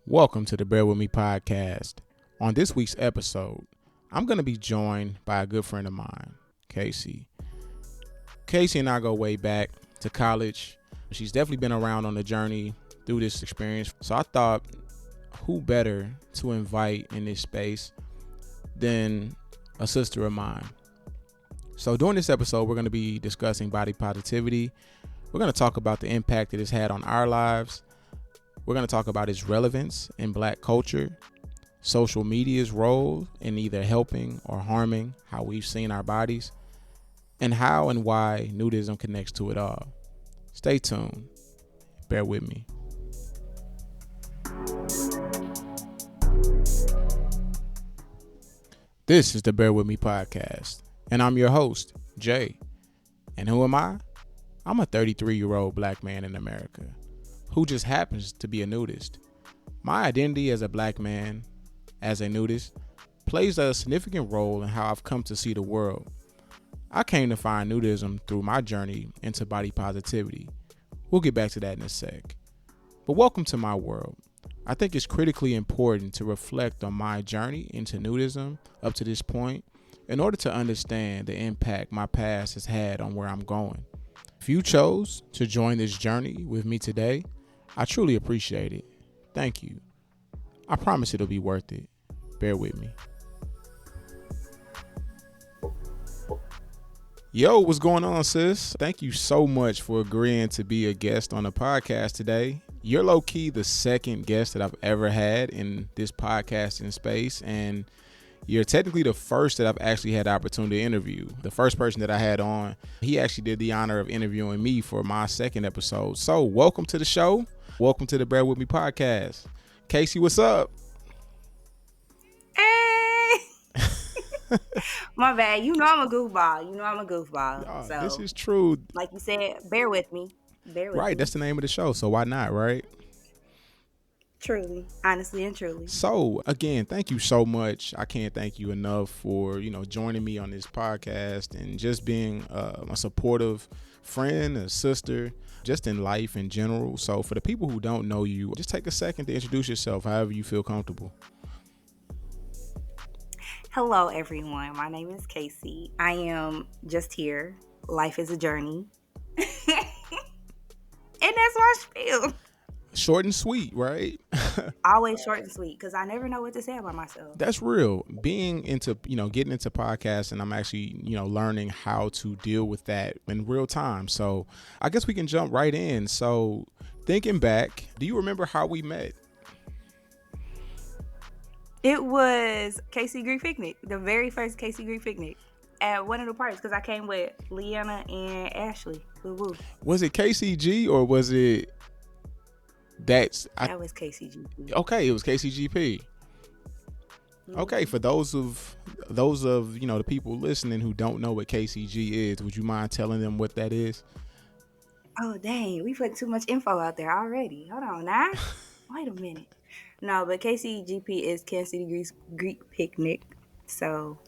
Welcome to the Bear With Me podcast. On this week's episode, I'm going to be joined by a good friend of mine, Casey. Casey and I go way back to college. She's definitely been around on the journey through this experience. So I thought, who better to invite in this space than a sister of mine? So during this episode, we're going to be discussing body positivity. We're going to talk about the impact it has had on our lives. We're going to talk about its relevance in Black culture, social media's role in either helping or harming how we've seen our bodies, and how and why nudism connects to it all. Stay tuned. Bear with me. This is the Bear With Me podcast, and I'm your host, Jay. And who am I? I'm a 33-year-old Black man in America who just happens to be a nudist. My identity as a Black man, as a nudist, plays a significant role in how I've come to see the world. I came to find nudism through my journey into body positivity. We'll get back to that in a sec. But welcome to my world. I think it's critically important to reflect on my journey into nudism up to this point in order to understand the impact my past has had on where I'm going. If you chose to join this journey with me today, I truly appreciate it. Thank you. I promise it'll be worth it. Bear with me. Yo, what's going on, sis? Thank you so much for agreeing to be a guest on the podcast today. You're low-key the second guest that I've ever had in this podcasting space, and you're technically the first that I've actually had the opportunity to interview. The first person that I had on, he actually did the honor of interviewing me for my second episode. So welcome to the show. Welcome to the Bear With Me podcast. Casey, what's up? Hey! My bad. You know I'm a goofball. Oh, so this is true. Like you said, bear with me. Right, that's the name of the show, so why not, right? Truly, honestly and truly. So again, thank you so much. I can't thank you enough for, joining me on this podcast and just being a supportive friend, a sister, just in life in general. So for the people who don't know you, just take a second to introduce yourself however you feel comfortable. Hello, everyone. My name is Casey. I am just here. Life is a journey. And that's my spiel. Short and sweet, right? Always short and sweet, because I never know what to say about myself. That's real. Being into, getting into podcasts, and I'm actually, learning how to deal with that in real time. So I guess we can jump right in. So thinking back, do you remember how we met? It was KC Greek Picnic, the very first KC Greek Picnic at one of the parties, because I came with Leanna and Ashley. Woo-woo. Was it KCG or was it... That was KCGP. Okay, it was KCGP. Mm-hmm. Okay, for those of the people listening who don't know what KCG is, would you mind telling them what that is? Oh dang, we put too much info out there already. Hold on now. Wait a minute. No, but KCGP is Kansas City Greek Picnic. So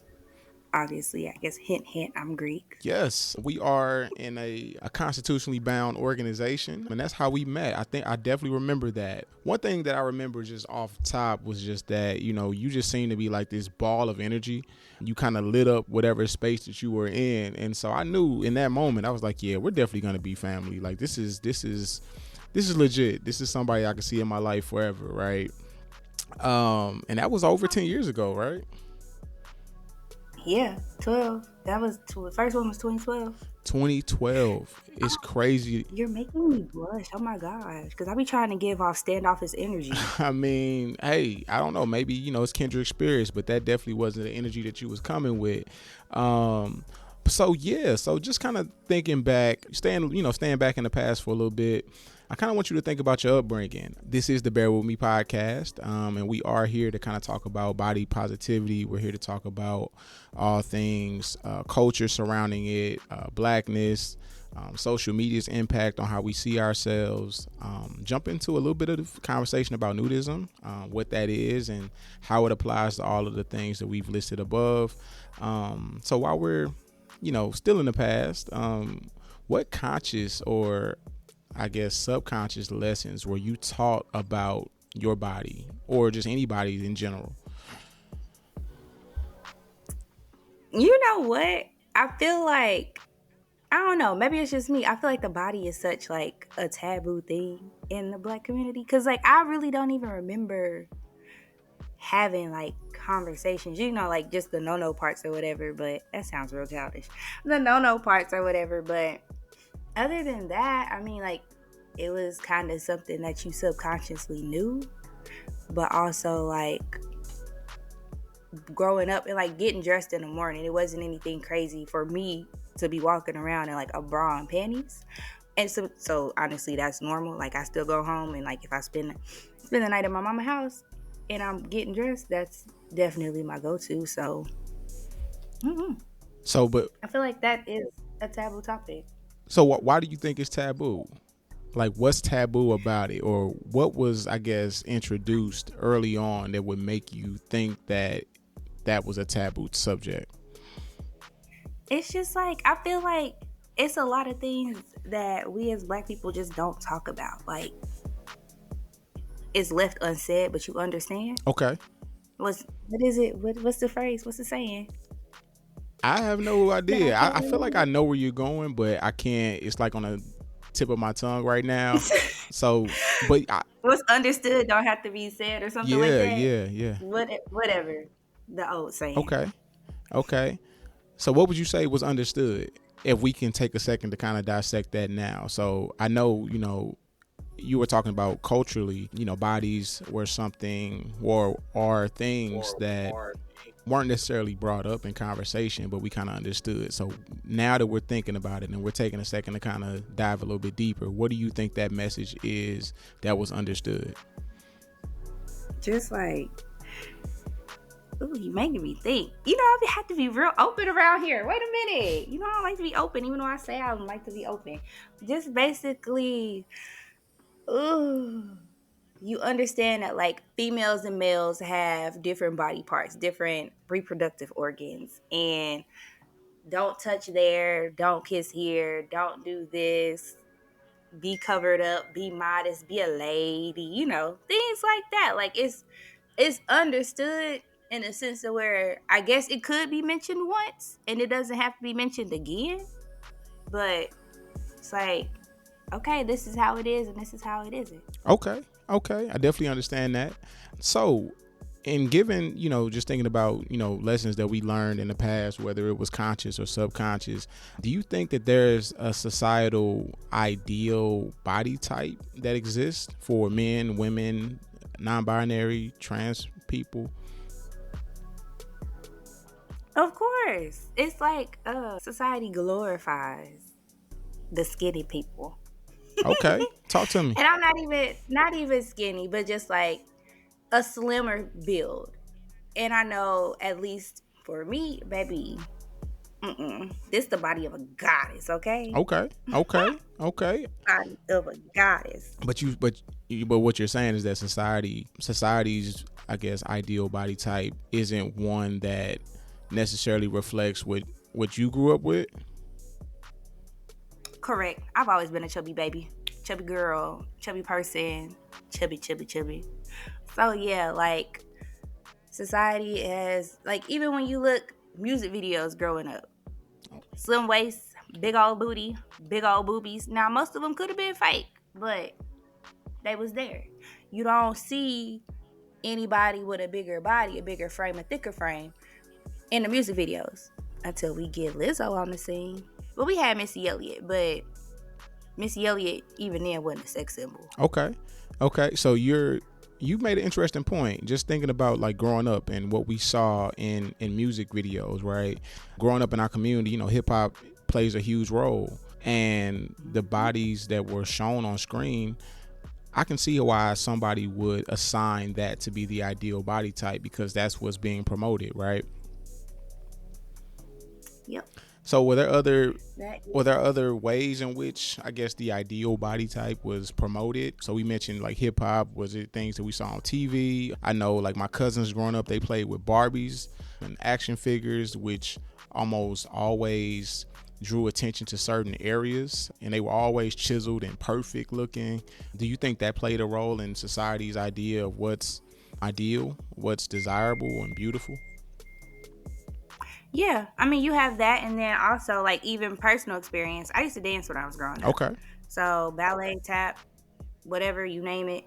obviously, I guess hint, I'm Greek. Yes, we are in a constitutionally bound organization, and that's how we met. I definitely remember that. One thing that I remember just off top was just that, you just seemed to be like this ball of energy. You kind of lit up whatever space that you were in. And so I knew in that moment, I was like, yeah, we're definitely going to be family. Like this is legit. This is somebody I can see in my life forever, right? And that was over 10 years ago, right? Yeah, 12. The first one was 2012. 2012. It's crazy. You're making me blush. Oh my gosh. Because I be trying to give off standoffish energy. I mean, hey, I don't know. Maybe, it's kindred spirits, but that definitely wasn't the energy that you was coming with. So just kind of thinking back, staying back in the past for a little bit. I kind of want you to think about your upbringing. This is the Bear With Me podcast, and we are here to kind of talk about body positivity. We're here to talk about all things culture surrounding it, Blackness, social media's impact on how we see ourselves, jump into a little bit of the conversation about nudism, what that is and how it applies to all of the things that we've listed above. So while we're, still in the past, what conscious or I guess subconscious lessons were you taught about, your body or just anybody in general? You know what? I feel like, I don't know, maybe it's just me. I feel like the body is such like a taboo thing in the Black community, because like I really don't even remember having like conversations, like just the no parts or whatever. But that sounds real childish, the no parts or whatever. But other than that, I mean, like, it was kind of something that you subconsciously knew, but also like growing up and like getting dressed in the morning, it wasn't anything crazy for me to be walking around in like a bra and panties. And so honestly, that's normal. Like, I still go home, and like if I spend the night at my mama's house and I'm getting dressed, that's definitely my go-to. So But I feel like that is a taboo topic. so why do you think it's taboo? Like, what's taboo about it, or what was, I guess, introduced early on that would make you think that that was a taboo subject? It's just like, I feel like it's a lot of things that we as Black people just don't talk about. Like, it's left unsaid, but you understand. Okay. What is it? What's the phrase? What's the saying? I have no idea. I feel like I know where you're going, but I can't. It's like on the tip of my tongue right now. So, but What's understood don't have to be said, or something like that. Yeah. Whatever. The old saying. Okay. So what would you say was understood? If we can take a second to kind of dissect that now. So I know, you were talking about culturally, bodies were something or are things that weren't necessarily brought up in conversation, but we kind of understood. So now that we're thinking about it and we're taking a second to kind of dive a little bit deeper, what do you think that message is that was understood? Just like, ooh, you making me think. I have to be real open around here. Wait a minute. I don't like to be open, even though I say I don't like to be open. Just basically, you understand that like females and males have different body parts, different reproductive organs, and don't touch there, don't kiss here, don't do this, be covered up, be modest, be a lady, things like that. Like, it's understood in a sense of where I guess it could be mentioned once and it doesn't have to be mentioned again. But it's like, okay, this is how it is and this is how it isn't. Okay. I definitely understand that. So, in given, just thinking about, lessons that we learned in the past, whether it was conscious or subconscious, do you think that there's a societal ideal body type that exists for men, women, non-binary, trans people? Of course. It's like society glorifies the skinny people. Okay. Talk to me. And I'm not even skinny, but just like a slimmer build. And I know, at least for me, baby, this the body of a goddess, okay? Okay. Body of a goddess. But what you're saying is that society's, I guess, ideal body type isn't one that necessarily reflects what you grew up with? Correct. I've always been a chubby baby, chubby girl, chubby person, chubby. So yeah, like, society has, like, even when you look music videos growing up, slim waist, big old booty, big old boobies. Now, most of them could have been fake, but they was there. You don't see anybody with a bigger body, a bigger frame, a thicker frame in the music videos until we get Lizzo on the scene. Well, we had Missy Elliott, but Missy Elliott even then wasn't a sex symbol. Okay. So you made an interesting point, just thinking about like growing up and what we saw in music videos, right? Growing up in our community, hip hop plays a huge role, and the bodies that were shown on screen, I can see why somebody would assign that to be the ideal body type, because that's what's being promoted, right? Yep. So were there other ways in which, I guess, the ideal body type was promoted? So we mentioned like hip hop. Was it things that we saw on TV? I know like my cousins growing up, they played with Barbies and action figures, which almost always drew attention to certain areas and they were always chiseled and perfect looking. Do you think that played a role in society's idea of what's ideal, what's desirable and beautiful? Yeah, I mean, you have that, and then also like even personal experience. I used to dance when I was growing up, Okay. so ballet, tap, whatever you name it.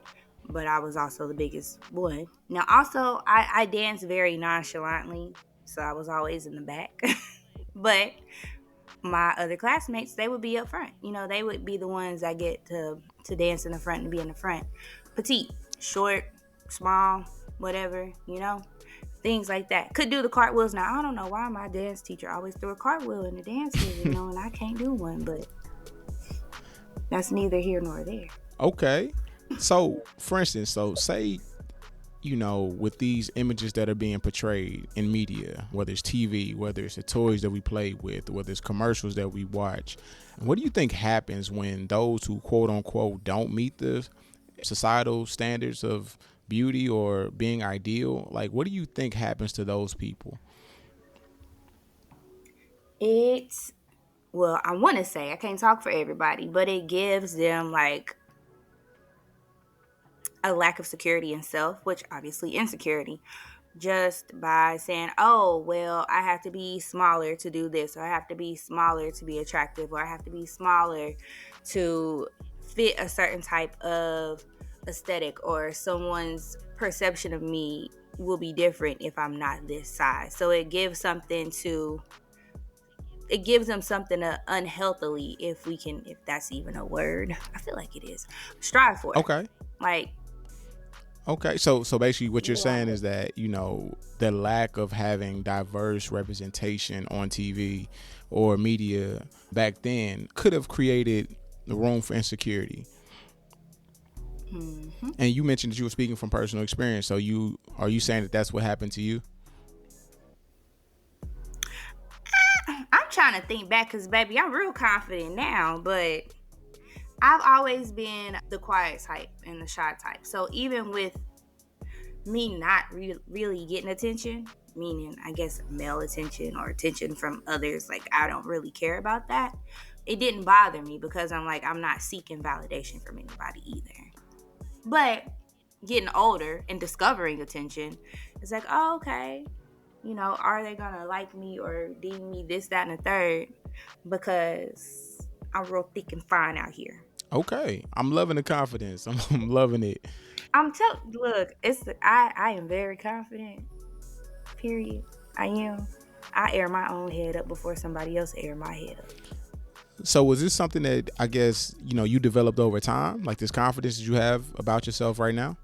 But I was also the biggest one. Now, also, I dance very nonchalantly, so I was always in the back. But my other classmates, they would be up front. You know, they would be the ones that get to dance in the front and be in the front. Petite, short, small, whatever, you know, things like that. Could do the cartwheels. Now, I don't know why my dance teacher always threw a cartwheel in the dances, you know, and I can't do one, but that's neither here nor there. Okay. So, for instance, so say, with these images that are being portrayed in media, whether it's TV, whether it's the toys that we play with, whether it's commercials that we watch, what do you think happens when those who quote unquote don't meet the societal standards of beauty or being ideal? Like, what do you think happens to those people? It's, well, I want to say, I can't talk for everybody, but it gives them like a lack of security in self, which obviously insecurity, just by saying, oh, well, I have to be smaller to do this, or I have to be smaller to be attractive, or I have to be smaller to fit a certain type of aesthetic, or someone's perception of me will be different if I'm not this size. So it gives them something to unhealthily, if that's even a word. I feel like it is. Strive for. Okay. Like, Okay, so basically what you're saying yeah. is that, the lack of having diverse representation on TV or media back then could have created the room for insecurity. Mm-hmm. And you mentioned that you were speaking from personal experience. So are you saying that that's what happened to you? I'm trying to think back because, baby, I'm real confident now, but I've always been the quiet type and the shy type. So even with me not really getting attention, meaning I guess male attention or attention from others, like I don't really care about that. It didn't bother me because I'm not seeking validation from anybody either. But getting older and discovering attention, it's like, oh, okay, are they gonna like me or deem me this, that, and the third? Because I'm real thick and fine out here. Okay, I'm loving the confidence. I'm loving it. Look, I am very confident. Period. I am. I air my own head up before somebody else air my head up. So was this something that I guess, you developed over time, like this confidence that you have about yourself right now?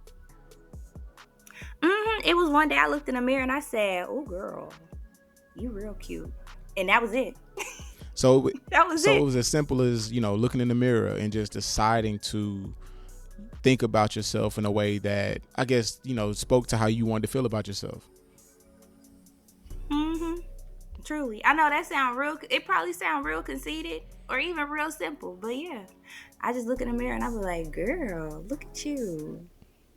It was one day I looked in the mirror and I said, "Oh, girl, you real cute," and that was it. So That was so it it. was as simple as, looking in the mirror and just deciding to think about yourself in a way that I guess, spoke to how you wanted to feel about yourself. Truly, I know that sound real. It probably sound real conceited or even real simple, but yeah, I just look in the mirror and I be like, "Girl, look at you,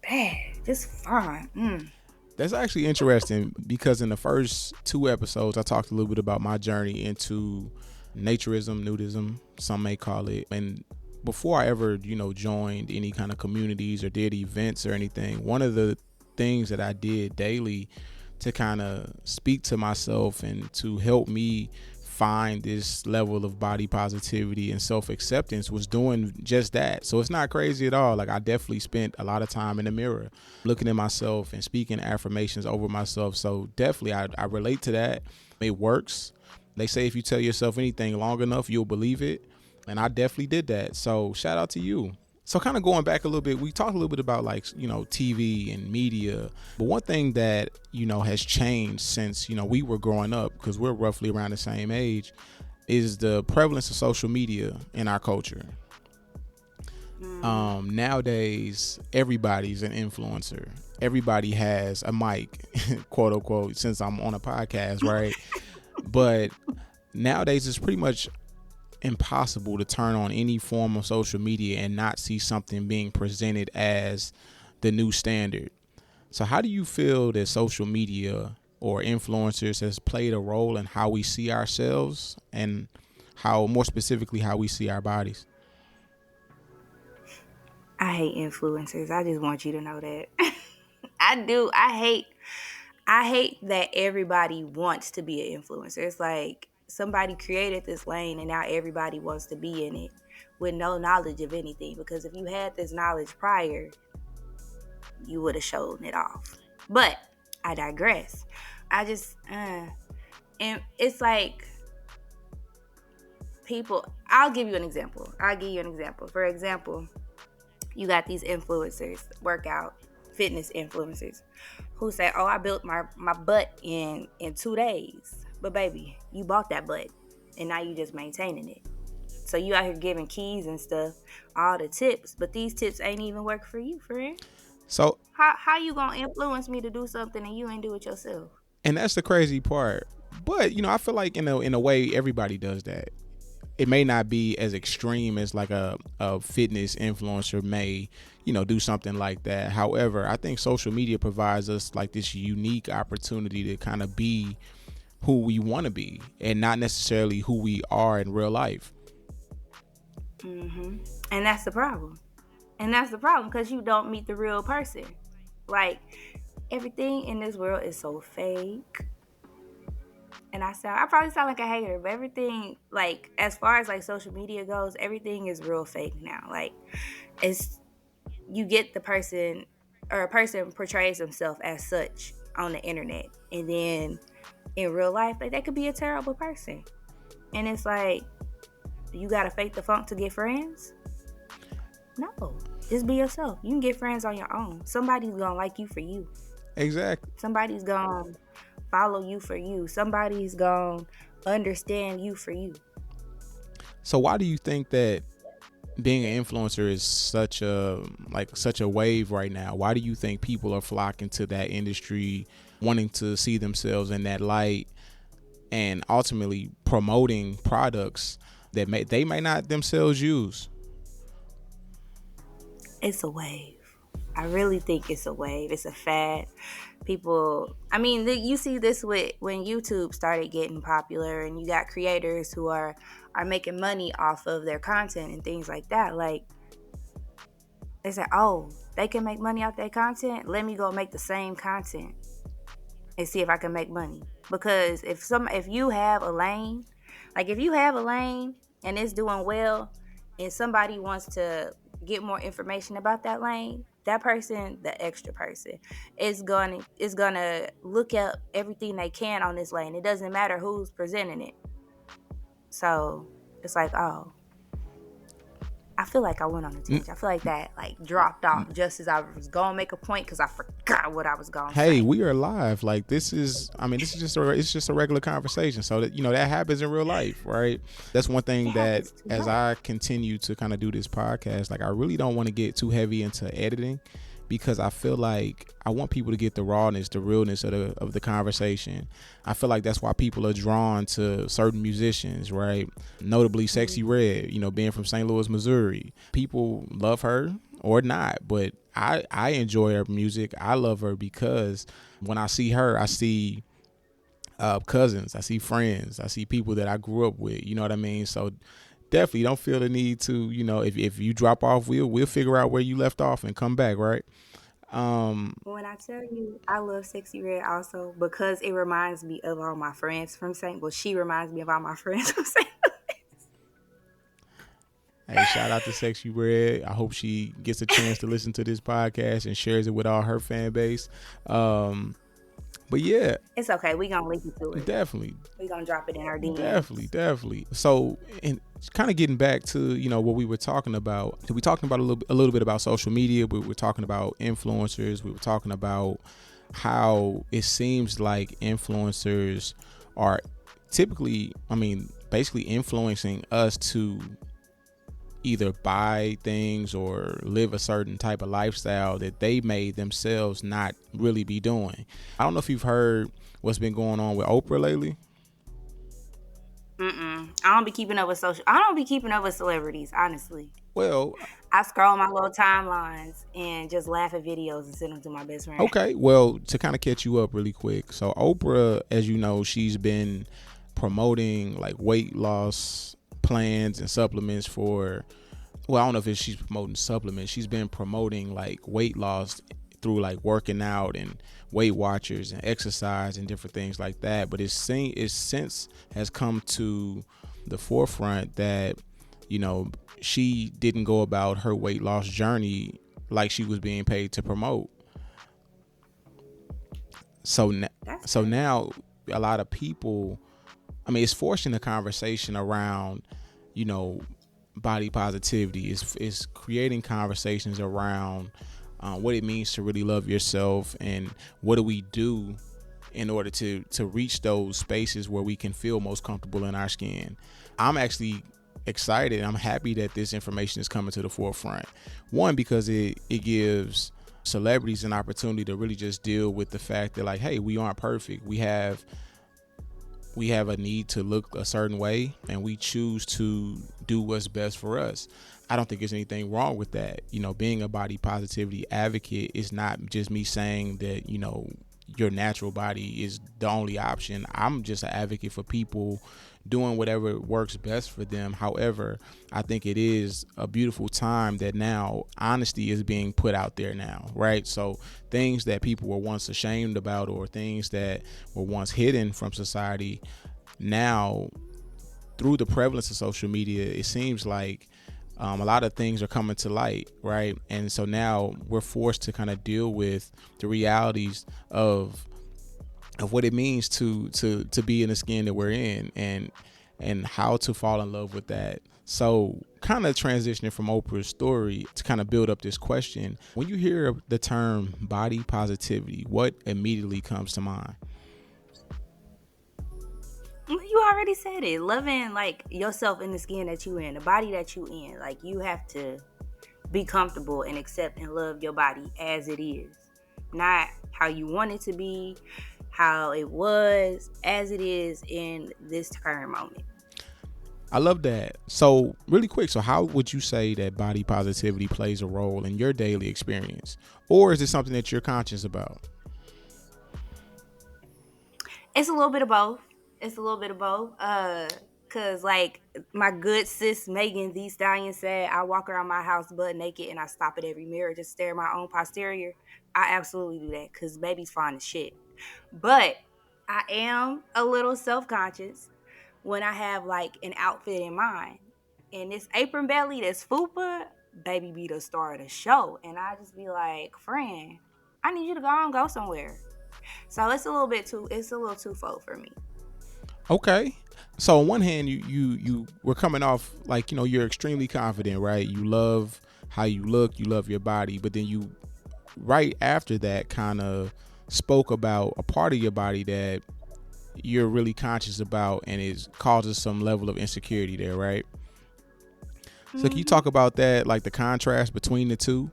bad, just fine." That's actually interesting because in the first 2 episodes, I talked a little bit about my journey into naturism, nudism, some may call it. And before I ever, joined any kind of communities or did events or anything, one of the things that I did daily to kind of speak to myself and to help me find this level of body positivity and self-acceptance was doing just that. So it's not crazy at all. Like, I definitely spent a lot of time in the mirror looking at myself and speaking affirmations over myself. So definitely I relate to that. It works. They say if you tell yourself anything long enough, you'll believe it. And I definitely did that. So shout out to you. So kind of going back a little bit, we talked a little bit about TV and media. But one thing that, has changed since, we were growing up, because we're roughly around the same age, is the prevalence of social media in our culture. Nowadays, everybody's an influencer. Everybody has a mic, quote unquote, since I'm on a podcast, right? But nowadays, it's pretty much impossible to turn on any form of social media and not see something being presented as the new standard. So how do you feel that social media or influencers has played a role in how we see ourselves, and how more specifically how we see our bodies? I hate influencers. I just want you to know that. I do. I hate that everybody wants to be an influencer. It's like somebody created this lane and now everybody wants to be in it with no knowledge of anything. Because if you had this knowledge prior, you would have shown it off. But I digress. I just, and it's like people, I'll give you an example. For example, you got these influencers, workout, fitness influencers, who say, oh, I built my butt in 2 days. But baby, you bought that butt and now you just maintaining it. So you out here giving keys and stuff, all the tips, but these tips ain't even work for you, friend. So, How you gonna influence me to do something and you ain't do it yourself? and that's the crazy part. But I feel like in a way everybody does that. It may not be as extreme as like a fitness influencer may, do something like that. However, I think social media provides us like this unique opportunity to kind of be who we want to be and not necessarily who we are in real life. And that's the problem. Because you don't meet the real person. Like, everything in this world is so fake. And I probably sound like a hater, but everything, like, as far as like social media goes, everything is real fake now. Like, it's, you get the person, or a person portrays himself as such on the internet, and then in real life, like, they could be a terrible person. And it's like, you gotta fake the funk to get friends? No, just be yourself. You can get friends on your own. Somebody's gonna like you for you. Exactly. Somebody's gonna follow you for you. Somebody's gonna understand you for you. So why do you think that being an influencer is such a wave right now? Why do you think people are flocking to that industry, wanting to see themselves in that light, and ultimately promoting products that they may not themselves use? It's a wave. I really think it's a wave. It's a fad. People, you see this with when YouTube started getting popular, and you got creators who are making money off of their content and things like that. Like, they say, oh, they can make money off their content. Let me go make the same content and see if I can make money. Because if you have a lane, and it's doing well, and somebody wants to get more information about that lane, that person, the extra person, is gonna look up everything they can on this lane. It doesn't matter who's presenting it. So it's like, oh, I feel like I went on a tangent. I feel like that dropped off just as I was gonna make a point because I forgot what I was gonna say. Hey, we are live. Like, this is just a regular conversation. So that that happens in real life, right? That's one thing that as I continue to kind of do this podcast, like, I really don't want to get too heavy into editing, because I feel like I want people to get the rawness, the realness of the conversation. I feel like that's why people are drawn to certain musicians, right? Notably Sexy Red, being from St. Louis, Missouri. People love her or not, but I enjoy her music. I love her because when I see her, I see cousins, I see friends, I see people that I grew up with, you know what I mean? So definitely don't feel the need to, if you drop off, we'll figure out where you left off and come back, right? When I tell you I love Sexy Red also because it reminds me of all my friends from she reminds me of all my friends from St. Louis. Hey, shout out to Sexy Red. I hope she gets a chance to listen to this podcast and shares it with all her fan base. But yeah, it's okay. We gonna link you to it. Definitely. We gonna drop it in our DMs. Definitely. So, and kind of getting back to what we were talking about. We talking about a little bit about social media. We were talking about influencers. We were talking about how it seems like influencers are typically, basically influencing us to either buy things or live a certain type of lifestyle that they may themselves not really be doing. I don't know if you've heard what's been going on with Oprah lately. I don't be keeping up with celebrities, honestly. Well, I scroll my little timelines and just laugh at videos and send them to my best friend. Okay, well, to kind of catch you up really quick. So Oprah, as you know, she's been promoting like weight loss plans and supplements for, well, I don't know if she's promoting supplements. She's been promoting like weight loss through like working out and Weight Watchers and exercise and different things like that. But it's since has come to the forefront that, you know, she didn't go about her weight loss journey like she was being paid to promote. So now a lot of people, I mean, it's forcing the conversation around, you know, body positivity. It's creating conversations around what it means to really love yourself, and what do we do in order to reach those spaces where we can feel most comfortable in our skin. I'm actually excited. I'm happy that this information is coming to the forefront. One, because it gives celebrities an opportunity to really just deal with the fact that, like, hey, we aren't perfect. We have a need to look a certain way, and we choose to do what's best for us. I don't think there's anything wrong with that. You know, being a body positivity advocate is not just me saying that, you know, your natural body is the only option. I'm just an advocate for people doing whatever works best for them. However, I think it is a beautiful time that now honesty is being put out there now, right? So things that people were once ashamed about, or things that were once hidden from society, now through the prevalence of social media, it seems like a lot of things are coming to light, right? And so now we're forced to kind of deal with the realities of what it means to be in the skin that we're in, and how to fall in love with that. So kind of transitioning from Oprah's story to kind of build up this question. When you hear the term body positivity, what immediately comes to mind? You already said it. Loving like yourself in the skin that you in, the body that you in. Like, you have to be comfortable and accept and love your body as it is. Not how you want it to be, how it was, as it is in this current moment. I love that. So really quick, so how would you say that body positivity plays a role in your daily experience? Or is it something that you're conscious about? It's a little bit of both. It's a little bit of both. Cause like my good sis Megan Thee Stallion said, I walk around my house butt naked and I stop at every mirror to stare at my own posterior. I absolutely do that because baby's fine as shit. But I am a little self-conscious when I have like an outfit in mind. And this apron belly, this FUPA, baby be the star of the show. And I just be like, friend, I need you to go somewhere. So it's a little twofold for me. Okay. So on one hand, you were coming off like, you know, you're extremely confident, right? You love how you look, you love your body, but then you right after that kind of spoke about a part of your body that you're really conscious about, and it causes some level of insecurity there, right? So can you talk about that, like the contrast between the two?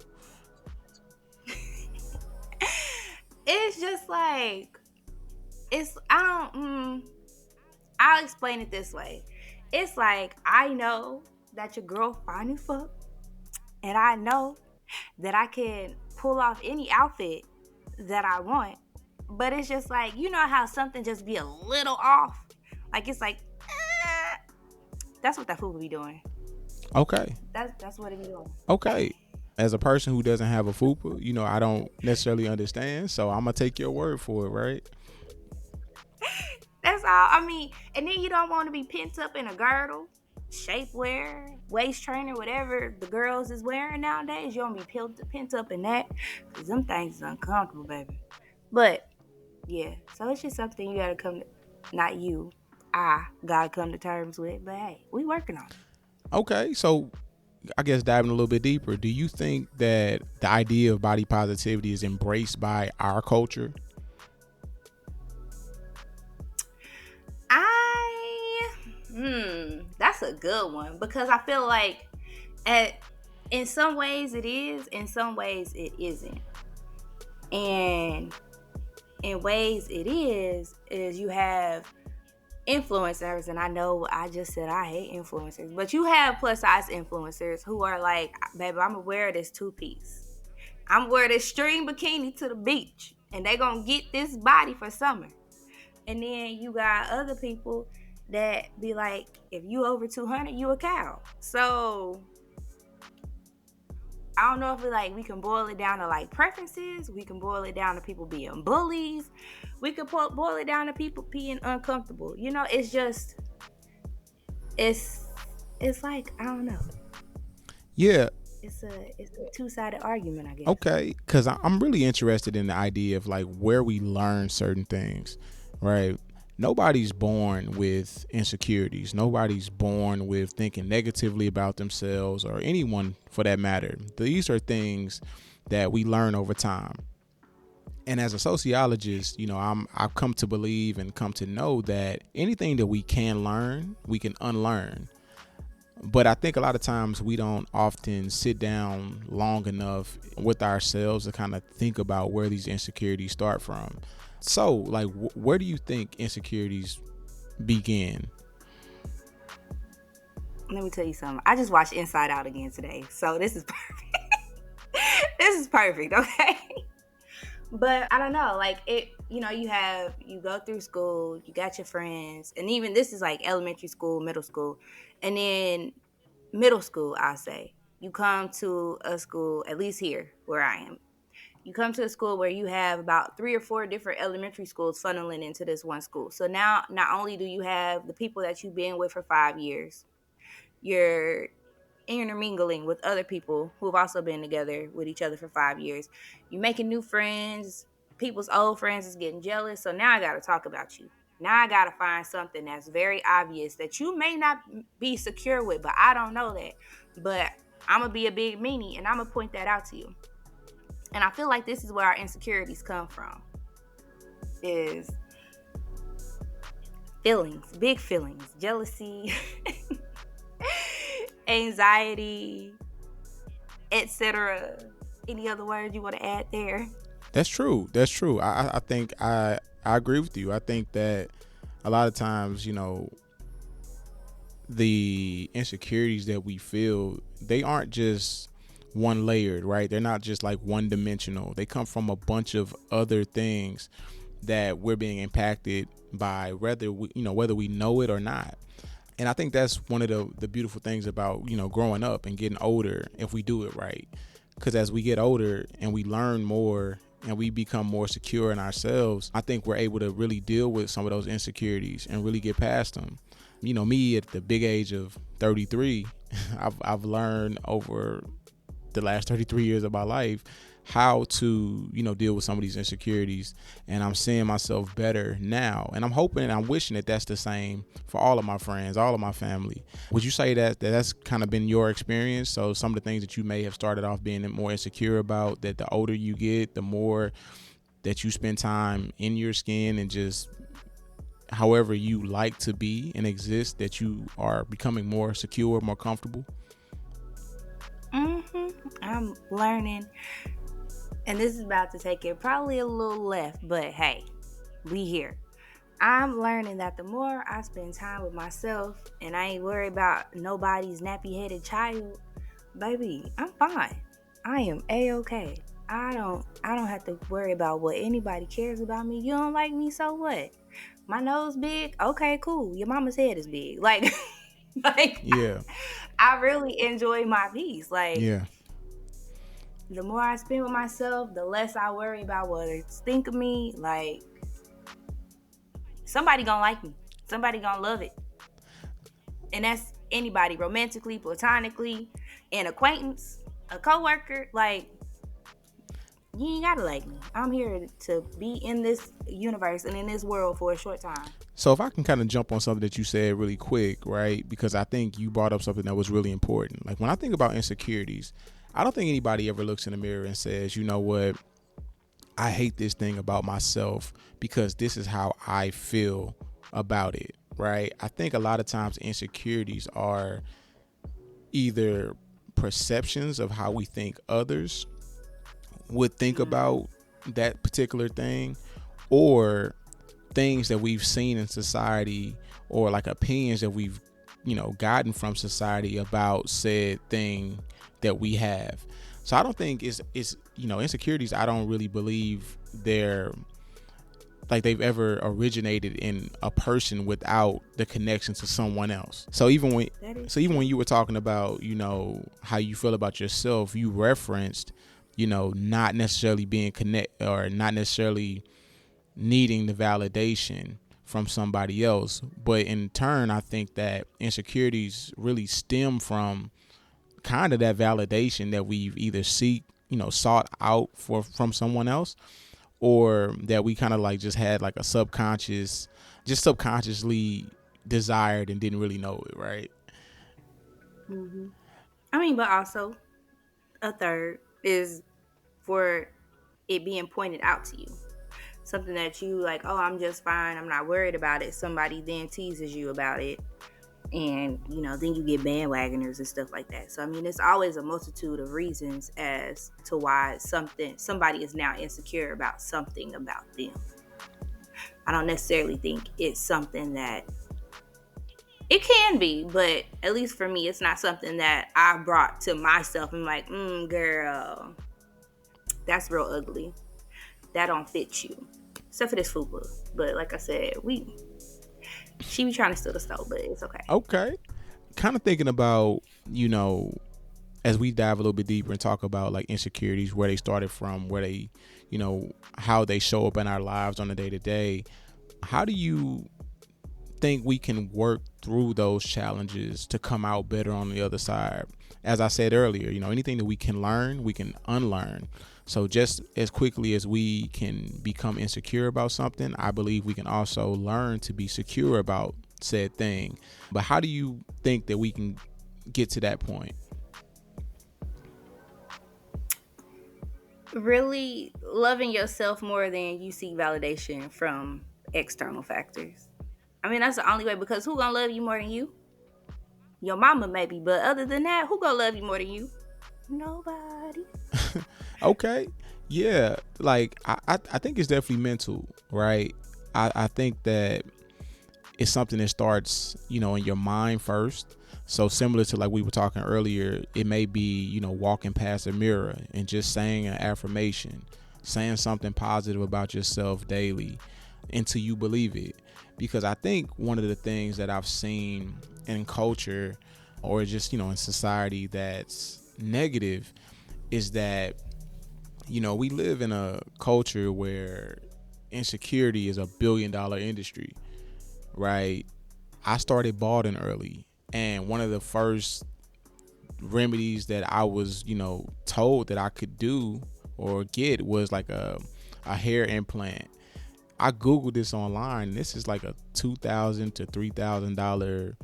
It's just like I'll explain it this way. It's like, I know that your girl fine as fuck, and I know that I can pull off any outfit that I want. But it's just like, you know how something just be a little off? Like, it's like, that's what that fool be doing. Okay. That's what it be doing. Okay. As a person who doesn't have a FUPA, you know, I don't necessarily understand, so I'm gonna take your word for it, right? That's all. I mean, and then you don't want to be pent up in a girdle, shapewear, waist trainer, whatever the girls is wearing nowadays. You don't be pent up in that, because them things is uncomfortable, baby. But yeah, so it's just something you gotta not you, I gotta come to terms with. But hey, we working on it. Okay, so I guess diving a little bit deeper, do you think that the idea of body positivity is embraced by our culture? That's a good one, because I feel like at in some ways it is, in some ways it isn't. And in ways it is you have influencers, and I know I just said I hate influencers, but you have plus size influencers who are like, baby, I'm gonna wear this two-piece. I'm gonna wear this string bikini to the beach, and they gonna get this body for summer. And then you got other people that be like, if you over 200, you a cow. So I don't know if we can boil it down to like preferences. We can boil it down to people being bullies. We could boil it down to people being uncomfortable. You know, it's just it's like, I don't know. Yeah. It's a two-sided argument, I guess. Okay, because I'm really interested in the idea of like where we learn certain things, right? Nobody's born with insecurities. Nobody's born with thinking negatively about themselves or anyone for that matter. These are things that we learn over time. And as a sociologist, I've come to believe and come to know that anything that we can learn, we can unlearn. But I think a lot of times we don't often sit down long enough with ourselves to kind of think about where these insecurities start from. So, like, where do you think insecurities begin? Let me tell you something. I just watched Inside Out again today, so this is perfect. This is perfect, okay? But I don't know, like you go through school, you got your friends, and even this is like elementary school, middle school, and then middle school, I'll say. You come to a school, at least here where I am, you come to a school where you have about 3 or 4 different elementary schools funneling into this one school. So now, not only do you have the people that you've been with for 5 years, you're intermingling with other people who've also been together with each other for 5 years. You're making new friends. People's old friends is getting jealous. So now I got to talk about you. Now I got to find something that's very obvious that you may not be secure with, but I don't know that. But I'm going to be a big meanie and I'm going to point that out to you. And I feel like this is where our insecurities come from. Is feelings, big feelings, jealousy, anxiety, etc. Any other words you want to add there? That's true. I think I agree with you. I think that a lot of times, the insecurities that we feel, they aren't just one layered, right? They're not just like one dimensional. They come from a bunch of other things that we're being impacted by, whether we know it or not. And I think that's one of the beautiful things about, growing up and getting older if we do it right. Because as we get older and we learn more and we become more secure in ourselves, I think we're able to really deal with some of those insecurities and really get past them. Me at the big age of 33, I've learned over the last 33 years of my life how to, deal with some of these insecurities. And I'm seeing myself better now. And I'm hoping and I'm wishing that that's the same for all of my friends, all of my family. Would you say that that's kind of been your experience? So some of the things that you may have started off being more insecure about, that the older you get, the more that you spend time in your skin and just however you like to be and exist, that you are becoming more secure, more comfortable? I'm learning. And this is about to take it probably a little left, but hey, we here. I'm learning that the more I spend time with myself and I ain't worried about nobody's nappy-headed child, baby, I'm fine. I am A-okay. I don't have to worry about what anybody cares about me. You don't like me, so what? My nose big? Okay, cool. Your mama's head is big. Like Yeah. I really enjoy my peace. Like, yeah. The more I spend with myself, the less I worry about what others think of me. Like, somebody gonna like me. Somebody gonna love it. And that's anybody, romantically, platonically, an acquaintance, a coworker. Like, you ain't gotta like me. I'm here to be in this universe and in this world for a short time. So if I can kind of jump on something that you said really quick, right? Because I think you brought up something that was really important. Like, when I think about insecurities, I don't think anybody ever looks in the mirror and says, you know what, I hate this thing about myself because this is how I feel about it, right? I think a lot of times insecurities are either perceptions of how we think others would think about that particular thing, or things that we've seen in society, or like opinions that we've gotten from society about said thing that we have. So I don't think it's insecurities. I don't really believe they're like they've ever originated in a person without the connection to someone else. So even when you were talking about, how you feel about yourself, you referenced, not necessarily being connect or not necessarily needing the validation from somebody else. But in turn, I think that insecurities really stem from kind of that validation that we've either sought out from someone else, or that we kind of like just had like a subconsciously desired and didn't really know it, right? Hmm. I mean, but also a third is for it being pointed out to you. Something that you like, oh, I'm just fine, I'm not worried about it. Somebody then teases you about it, and then you get bandwagoners and stuff like that. So I mean, it's always a multitude of reasons as to why somebody is now insecure about something about them. I don't necessarily think it's something that it can be, but at least for me, it's not something that I brought to myself and like, girl, that's real ugly. That don't fit you. Except for this FUPA. But like I said, she be trying to steal the stove, but it's okay. Okay. Kind of thinking about, as we dive a little bit deeper and talk about like insecurities, where they started from, where they, how they show up in our lives on a day to day. How do you think we can work through those challenges to come out better on the other side? As I said earlier, anything that we can learn, we can unlearn. So just as quickly as we can become insecure about something, I believe we can also learn to be secure about said thing. But how do you think that we can get to that point? Really loving yourself more than you seek validation from external factors. I mean, that's the only way, because who gonna love you more than you? Your mama maybe, but other than that, who gonna love you more than you? Nobody. Okay. Yeah. Like I think it's definitely mental, right? I think that it's something that starts, in your mind first. So similar to like we were talking earlier, it may be, walking past a mirror and just saying an affirmation, saying something positive about yourself daily until you believe it. Because I think one of the things that I've seen in culture, or just, in society, that's negative is that, we live in a culture where insecurity is a $1 billion industry, right? I started balding early, and one of the first remedies that I was, told that I could do or get was like a hair implant. I Googled this online. This is like a $2,000 to $3,000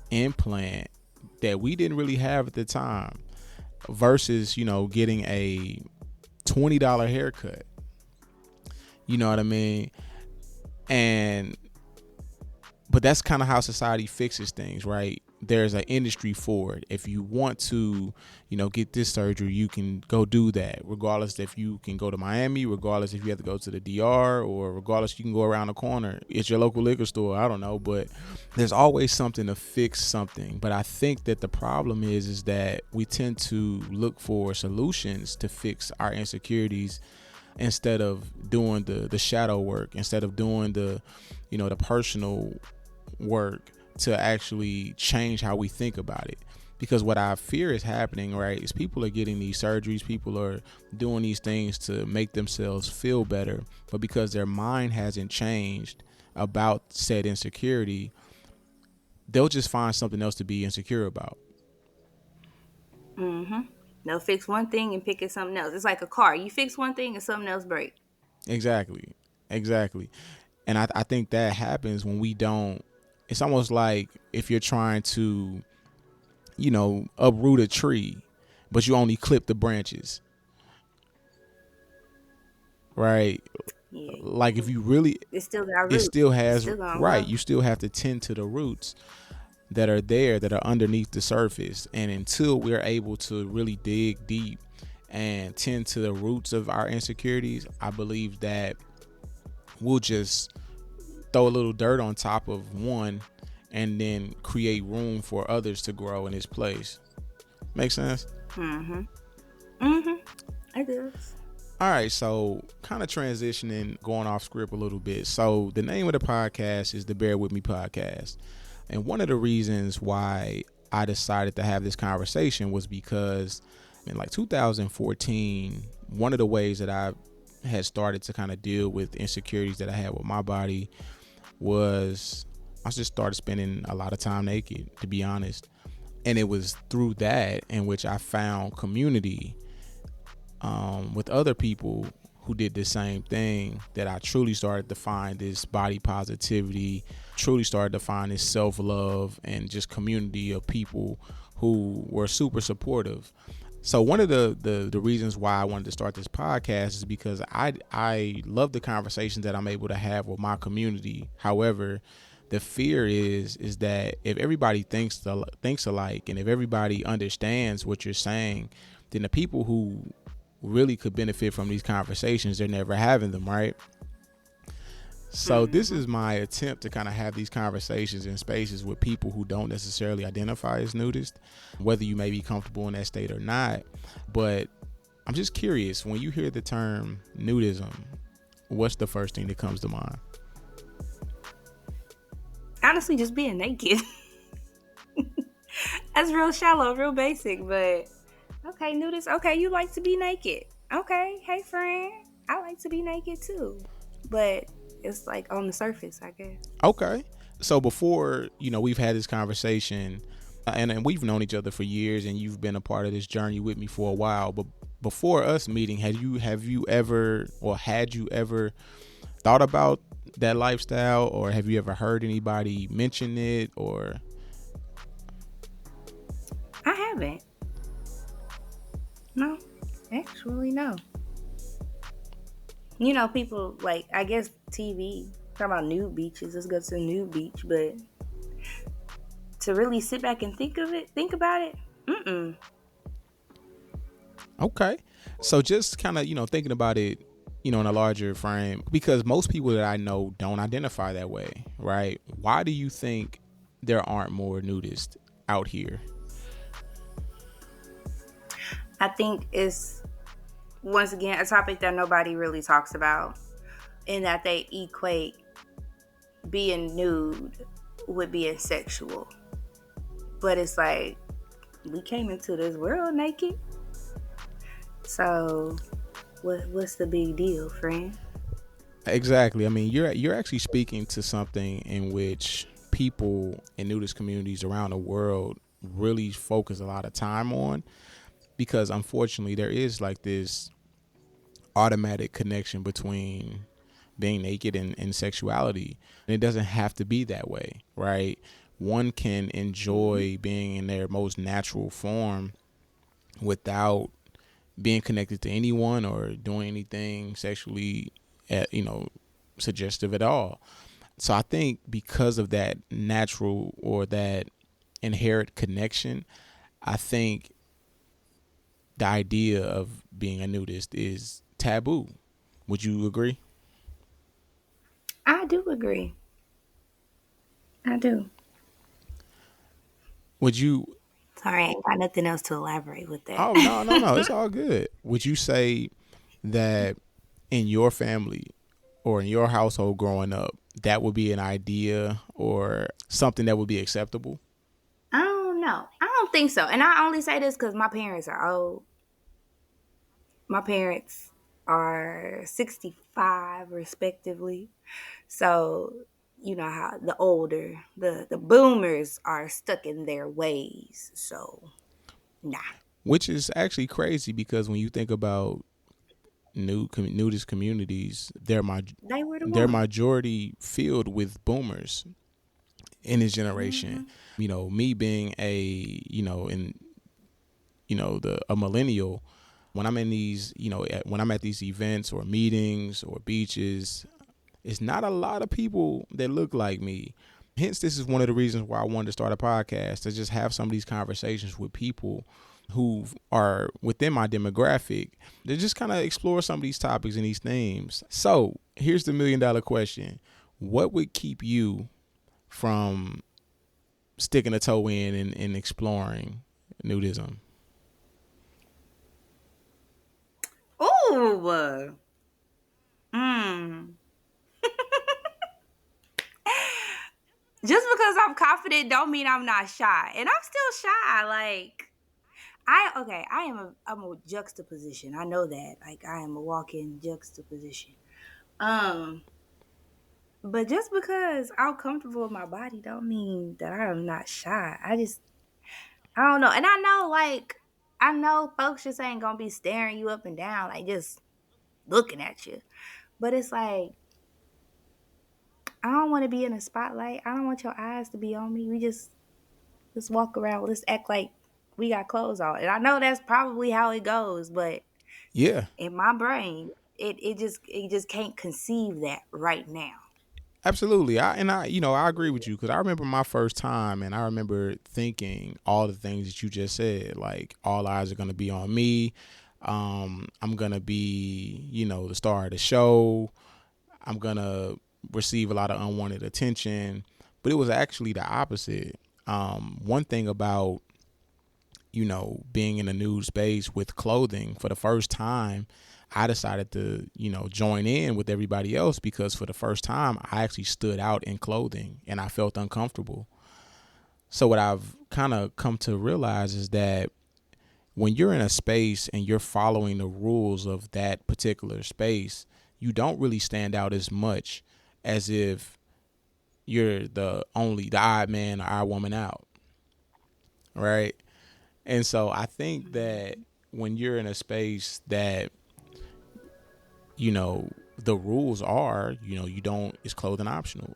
implant that we didn't really have at the time, versus, getting a $20 haircut. You know what I mean? But that's kind of how society fixes things, right? There's an industry for it. If you want to, get this surgery, you can go do that, regardless if you can go to Miami, regardless if you have to go to the DR, or regardless you can go around the corner. It's your local liquor store. I don't know, but there's always something to fix something. But I think that the problem is that we tend to look for solutions to fix our insecurities instead of doing the shadow work, instead of doing the personal work to actually change how we think about it. Because what I fear is happening, right, is people are getting these surgeries, people are doing these things to make themselves feel better, but because their mind hasn't changed about said insecurity, they'll just find something else to be insecure about. They'll fix one thing and pick at something else. It's like a car. You fix one thing and something else break. Exactly. And I think that happens when we don't. It's almost like if you're trying to, uproot a tree, but you only clip the branches, right? Yeah. Like if you really, It still got it roots. still It's has, still gonna right. grow. You still have to tend to the roots that are there, that are underneath the surface. And until we're able to really dig deep and tend to the roots of our insecurities, I believe that we'll just throw a little dirt on top of one and then create room for others to grow in its place. Make sense? It does. All right, so kind of transitioning, going off script a little bit. So the name of the podcast is the Bear With Me podcast. And one of the reasons why I decided to have this conversation was because in like 2014, one of the ways that I had started to kind of deal with insecurities that I had with my body was I just started spending a lot of time naked, to be honest. And it was through that in which I found community with other people who did the same thing that I truly started to find this body positivity, truly started to find this self-love and just community of people who were super supportive. So one of the reasons why I wanted to start this podcast is because I love the conversations that I'm able to have with my community. However, the fear is that if everybody thinks alike and if everybody understands what you're saying, then the people who really could benefit from these conversations, they're never having them, right? So this is my attempt to kind of have these conversations in spaces with people who don't necessarily identify as nudist, whether you may be comfortable in that state or not. But I'm just curious, when you hear the term nudism, what's the first thing that comes to mind? Honestly, just being naked. That's real shallow, real basic, but okay, nudist. Okay, you like to be naked. Okay, hey friend, I like to be naked too. But it's like on the surface, I guess. Okay. So before, we've had this conversation and we've known each other for years and you've been a part of this journey with me for a while. But before us meeting, had you ever thought about that lifestyle, or have you ever heard anybody mention it? Or I haven't. No, actually, no. People like, I guess TV talk about nude beaches. Let's go to a nude beach, but to really sit back and think about it, okay. So just kind of, thinking about it, in a larger frame, because most people that I know don't identify that way, right? Why do you think there aren't more nudists out here? I think it's, once again, a topic that nobody really talks about, in that they equate being nude with being sexual. But it's like, we came into this world naked. So what's the big deal, friend? Exactly. I mean, you're actually speaking to something in which people in nudist communities around the world really focus a lot of time on, because unfortunately there is like this automatic connection between being naked and sexuality. And it doesn't have to be that way, right? One can enjoy being in their most natural form without being connected to anyone or doing anything sexually, suggestive at all. So I think because of that natural or that inherent connection, I think the idea of being a nudist is taboo. Would you agree? I do agree. I do. Would you? Sorry, I ain't got nothing else to elaborate with that. Oh, no, no, no. It's all good. Would you say that in your family or in your household growing up, that would be an idea or something that would be acceptable? I don't know. I don't think so. And I only say this because my parents are old. My parents are 65 respectively. So, you know how the boomers are stuck in their ways. So, nah. Which is actually crazy because when you think about nudist communities, They were the they're one. majority filled with boomers in this generation. Me being a millennial, when I'm in these, when I'm at these events or meetings or beaches, it's not a lot of people that look like me. Hence, this is one of the reasons why I wanted to start a podcast, to just have some of these conversations with people who are within my demographic, to just kind of explore some of these topics and these themes. So here's the $1,000,000 question. What would keep you from sticking a toe in and exploring nudism? Ooh, Ooh. Mm. Just because I'm confident don't mean I'm not shy. And I'm still shy. Like I'm a juxtaposition. I know that. Like I am a walking juxtaposition. Um but just because I'm comfortable with my body don't mean that I am not shy. I don't know. And I know folks just ain't gonna be staring you up and down, like just looking at you. But it's like I don't want to be in a spotlight. I don't want your eyes to be on me. We just let's walk around. Let's act like we got clothes on. And I know that's probably how it goes, but Yeah, in my brain, it just can't conceive that right now. absolutely. I agree with you because I remember my first time, and I remember thinking all the things that you just said. Like all eyes are gonna be on me. I'm gonna be, the star of the show. I'm gonna receive a lot of unwanted attention, but it was actually the opposite. One thing about being in a nude space with clothing for the first time, I decided to, join in with everybody else because for the first time, I actually stood out in clothing and I felt uncomfortable. So, what I've kind of come to realize is that when you're in a space and you're following the rules of that particular space, you don't really stand out as much as if you're the odd man or odd woman out, right? And so I think that when you're in a space that, the rules are, you don't, it's clothing optional.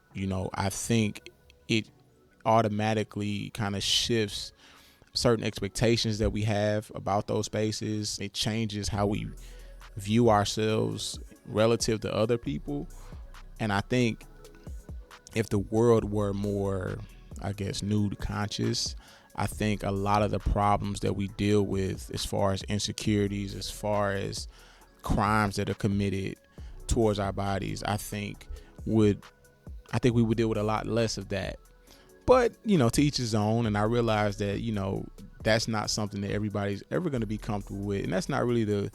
I think it automatically kind of shifts certain expectations that we have about those spaces. It changes how we view ourselves relative to other people. And I think if the world were more, I guess, nude conscious, I think a lot of the problems that we deal with as far as insecurities, as far as crimes that are committed towards our bodies, I think we would deal with a lot less of that. But, to each his own. And I realize that, that's not something that everybody's ever going to be comfortable with. And that's not really the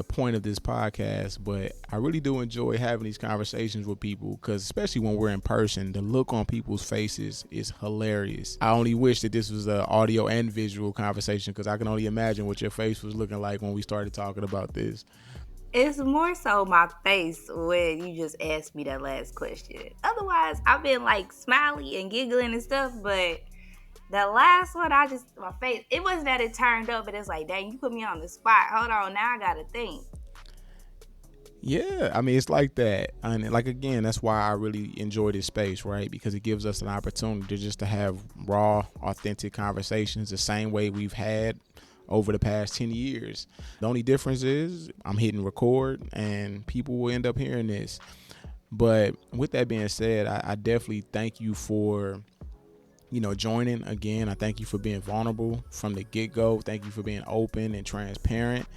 point of this podcast. But I really do enjoy having these conversations with people because especially when we're in person, the look on people's faces is hilarious. I only wish that this was an audio and visual conversation because I can only imagine what your face was looking like when we started talking about this. It's more so my face when you just asked me that last question. Otherwise, I've been like smiley and giggling and stuff, but the last one, my face, it wasn't that it turned up, but it's like, dang, you put me on the spot. Hold on, now I gotta think. Yeah, I mean, it's like that. And like, again, that's why I really enjoy this space, right? Because it gives us an opportunity to have raw, authentic conversations the same way we've had over the past 10 years. The only difference is I'm hitting record and people will end up hearing this. But with that being said, I definitely thank you for, joining again. I thank you for being vulnerable from the get-go. Thank you for being open and transparent.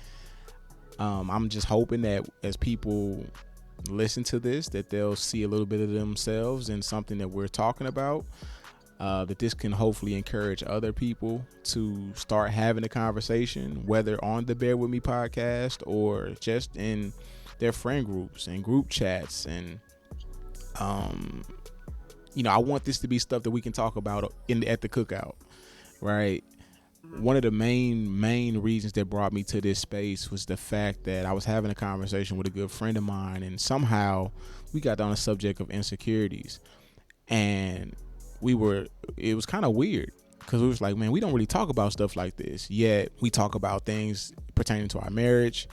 I'm just hoping that as people listen to this, that they'll see a little bit of themselves in something that we're talking about. That this can hopefully encourage other people to start having a conversation, whether on the Bear With Me podcast or just in their friend groups and group chats. And, I want this to be stuff that we can talk about at the cookout, right? One of the main reasons that brought me to this space was the fact that I was having a conversation with a good friend of mine, and somehow we got on the subject of insecurities. And it was kind of weird because we was like, man, we don't really talk about stuff like this, yet we talk about things pertaining to our marriage.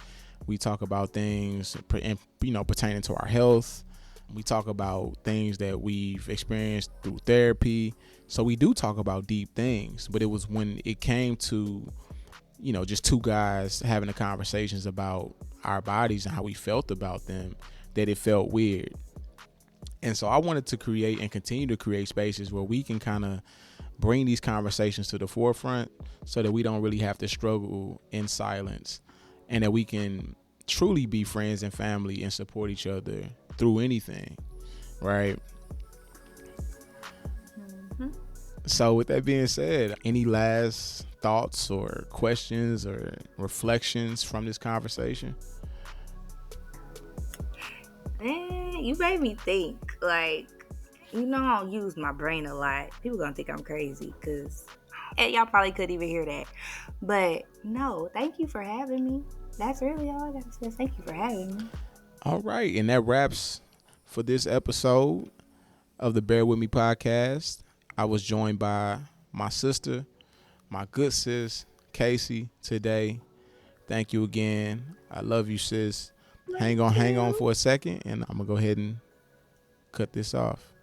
We talk about things pertaining to our health. We talk about things that we've experienced through therapy. So we do talk about deep things, but it was when it came to just two guys having the conversations about our bodies and how we felt about them that it felt weird. And so I wanted to create and continue to create spaces where we can kind of bring these conversations to the forefront so that we don't really have to struggle in silence, and that we can truly be friends and family and support each other through anything, right? Mm-hmm. So with that being said, any last thoughts or questions or reflections from this conversation? Man, you made me think. Like, you know, I don't use my brain a lot. People gonna think I'm crazy because y'all probably couldn't even hear that. But no, thank you for having me. That's really all I gotta say. Thank you for having me. All right, and that wraps for this episode of the Bear With Me podcast. I was joined by my sister, my good sis, Casey, today. Thank you again. I love you, sis. Love Hang you on too. for a second, and I'm gonna go ahead and cut this off.